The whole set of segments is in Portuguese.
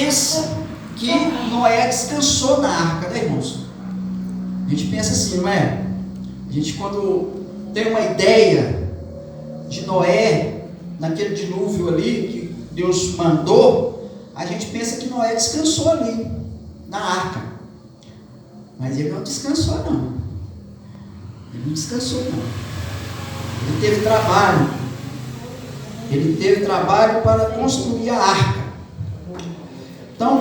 pensa que Noé descansou na arca, né, irmãos? A gente pensa assim, não é? A gente, quando tem uma ideia de Noé, naquele dilúvio ali que Deus mandou, a gente pensa que Noé descansou ali na arca. Mas ele não descansou, não. Ele não descansou, não. Ele teve trabalho. Ele teve trabalho para construir a arca. Então,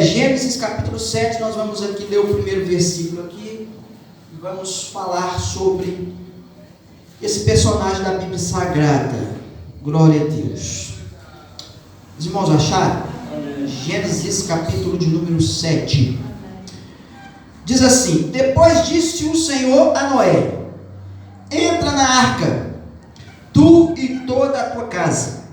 Gênesis capítulo 7, nós vamos aqui ler o primeiro versículo aqui e vamos falar sobre esse personagem da Bíblia Sagrada. Glória a Deus. Os irmãos acharam? Gênesis capítulo de número 7. Diz assim: depois disse o Senhor a Noé: entra na arca, tu e toda a tua casa,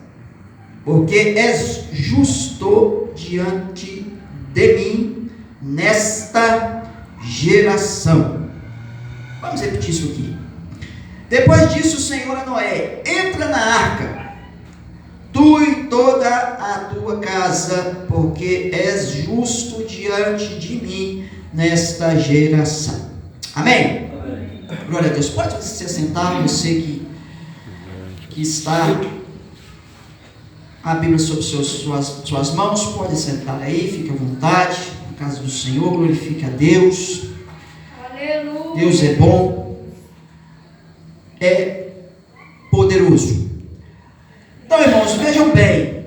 porque és justo diante de mim nesta geração. Vamos repetir isso aqui. Depois disse o Senhor a Noé: entra na arca, tu e toda a tua casa, porque és justo diante de mim nesta geração. Amém? Amém. Glória a Deus. Pode se sentar, você que está a Bíblia sobre suas mãos, pode sentar aí, fique à vontade, na casa do Senhor, glorifique a Deus. Aleluia. Deus é bom, é poderoso. Então, irmãos, vejam bem,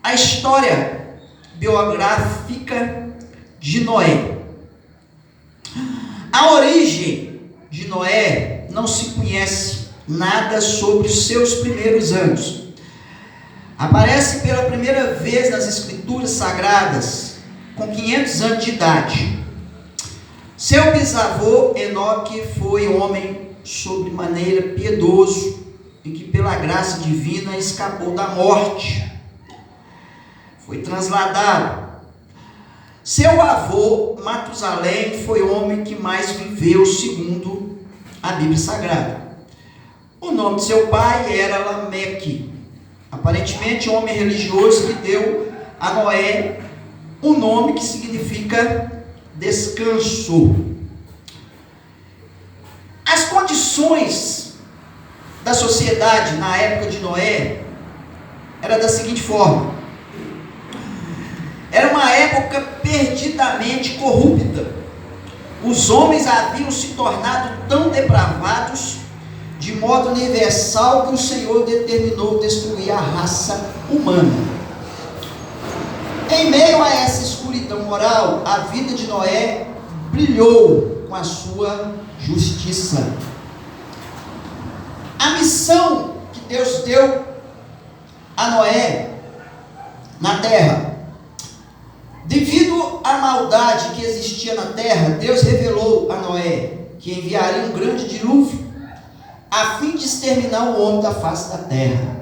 a história biográfica de Noé. A origem de Noé não se conhece nada sobre os seus primeiros anos. Aparece pela primeira vez nas Escrituras Sagradas com 500 anos de idade. Seu bisavô Enoque foi homem sobremaneira piedoso e que pela graça divina escapou da morte. Foi transladado. Seu avô Matusalém foi o homem que mais viveu segundo a Bíblia Sagrada. O nome de seu pai era Lameque, aparentemente homem religioso que deu a Noé um nome que significa descanso. As condições da sociedade na época de Noé era da seguinte forma: era uma época perdidamente corrupta. Os homens haviam se tornado tão depravados de modo universal que o Senhor determinou destruir a raça humana. Em meio a essa escuridão moral, a vida de Noé brilhou com a sua justiça. A missão que Deus deu a Noé na terra, devido à maldade que existia na terra, Deus revelou a Noé que enviaria um grande dilúvio a fim de exterminar o homem da face da terra.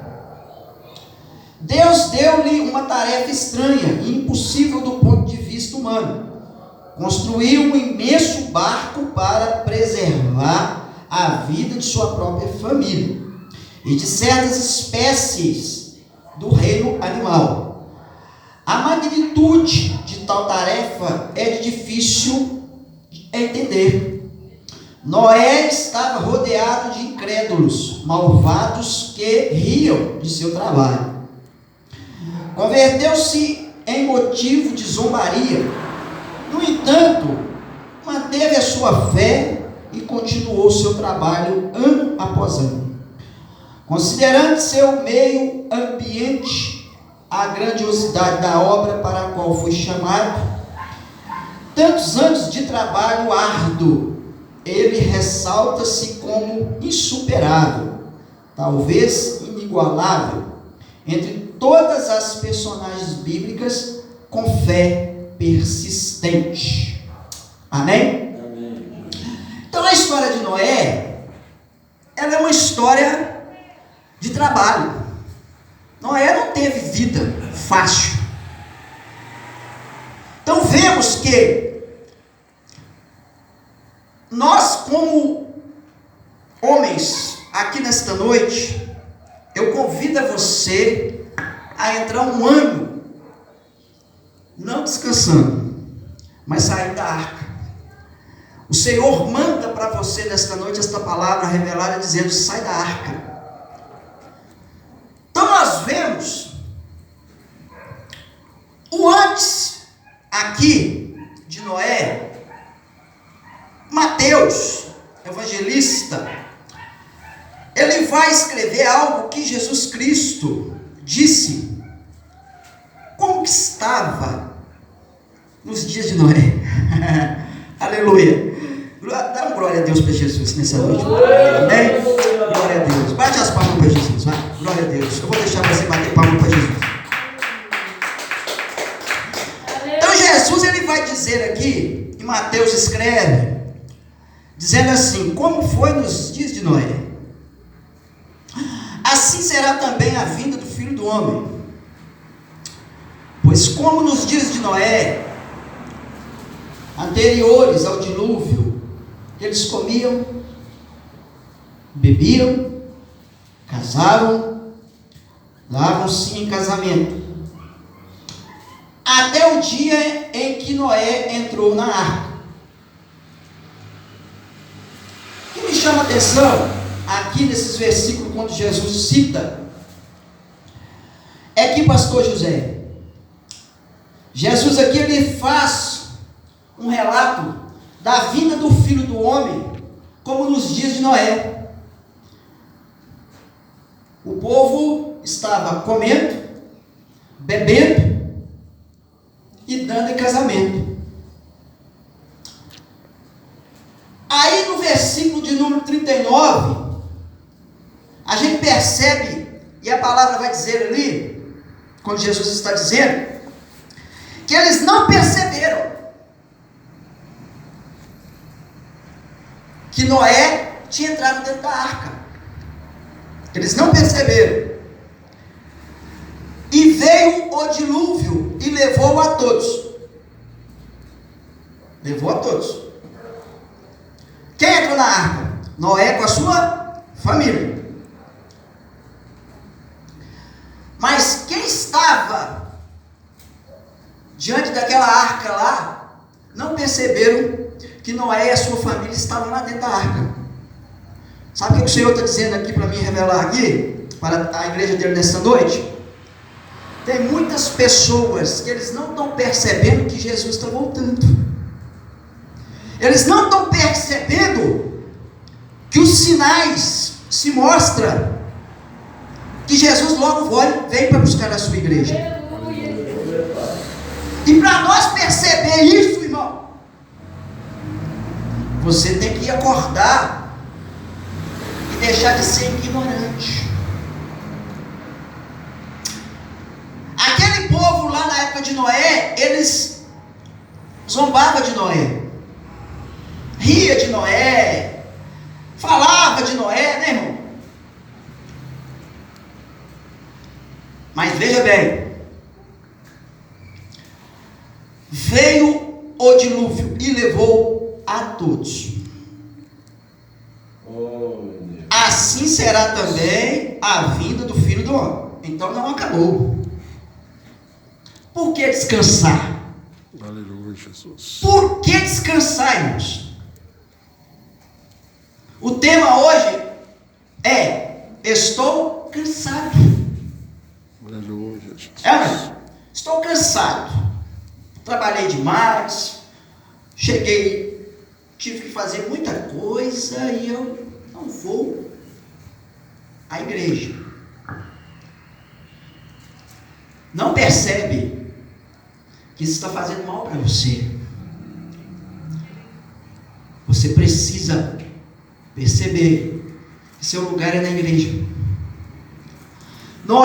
Deus deu-lhe uma tarefa estranha e impossível do ponto de vista humano: construir um imenso barco para preservar a vida de sua própria família e de certas espécies do reino animal. A magnitude de tal tarefa é de difícil entender. Noé estava rodeado de incrédulos, malvados que riam de seu trabalho. Converteu-se em motivo de zombaria. No entanto, manteve a sua fé e continuou seu trabalho ano após ano. Considerando seu meio ambiente, a grandiosidade da obra para a qual foi chamado, tantos anos de trabalho árduo, ele ressalta-se como insuperável, talvez inigualável, entre todas as personagens bíblicas, com fé persistente. Amém? Amém. Então a história de Noé, ela é uma história de trabalho. Noé não teve vida fácil. Então vemos que nós, como homens, aqui nesta noite, eu convido a você a entrar um ano não descansando, mas saindo da arca. O Senhor manda para você nesta noite esta palavra revelada dizendo: sai da arca. Então nós vemos o antes aqui de Noé. Mateus, evangelista, ele vai escrever algo que Jesus Cristo disse como que estava nos dias de Noé. Aleluia. Dá um glória a Deus para Jesus nessa noite. Amém? Glória a Deus. Bate as palmas para Jesus, vai. Glória a Deus. Eu vou deixar você bater palmas para Jesus. Então Jesus, ele vai dizer aqui, e Mateus escreve, dizendo assim: como foi nos dias de Noé, assim será também a vinda do Filho do Homem. Pois como nos dias de Noé, anteriores ao dilúvio, eles comiam, bebiam, casavam, davam-se em casamento, até o dia em que Noé entrou na arca. O que me chama a atenção aqui nesses versículos, quando Jesus cita, é que, pastor José, Jesus aqui ele faz um relato da vinda do Filho do Homem, como nos dias de Noé. O povo estava comendo, bebendo e dando em casamento. Aí no versículo de número 39, a gente percebe, e a palavra vai dizer ali, quando Jesus está dizendo, que eles não perceberam que Noé tinha entrado dentro da arca. Eles não perceberam. E veio o dilúvio e levou a todos. Levou a todos. Quem entrou na arca? Noé com a sua família. Mas quem estava diante daquela arca lá, não perceberam que Noé e a sua família estavam lá dentro da arca. Sabe o que o Senhor está dizendo aqui para mim revelar aqui, para a igreja dele nesta noite? Tem muitas pessoas que eles não estão percebendo que Jesus está voltando. Eles não estão percebendo que os sinais se mostram que Jesus logo vem para buscar a sua igreja. E para nós perceber isso, irmão, você tem que acordar e deixar de ser ignorante. Aquele povo lá na época de Noé, eles zombavam de Noé, ria de Noé, falava de Noé, né, irmão? Mas veja bem, veio o dilúvio e levou a todos. Assim será também a vinda do Filho do Homem. Então não acabou. Por que descansar? Aleluia, Jesus. Por que descansar, irmãos? O tema hoje é: estou cansado. Aleluia, Jesus. Estou cansado. Trabalhei demais. Cheguei, tive que fazer muita coisa e eu não vou à igreja. Não percebe que isso está fazendo mal para você. Você precisa perceber que seu lugar é na igreja.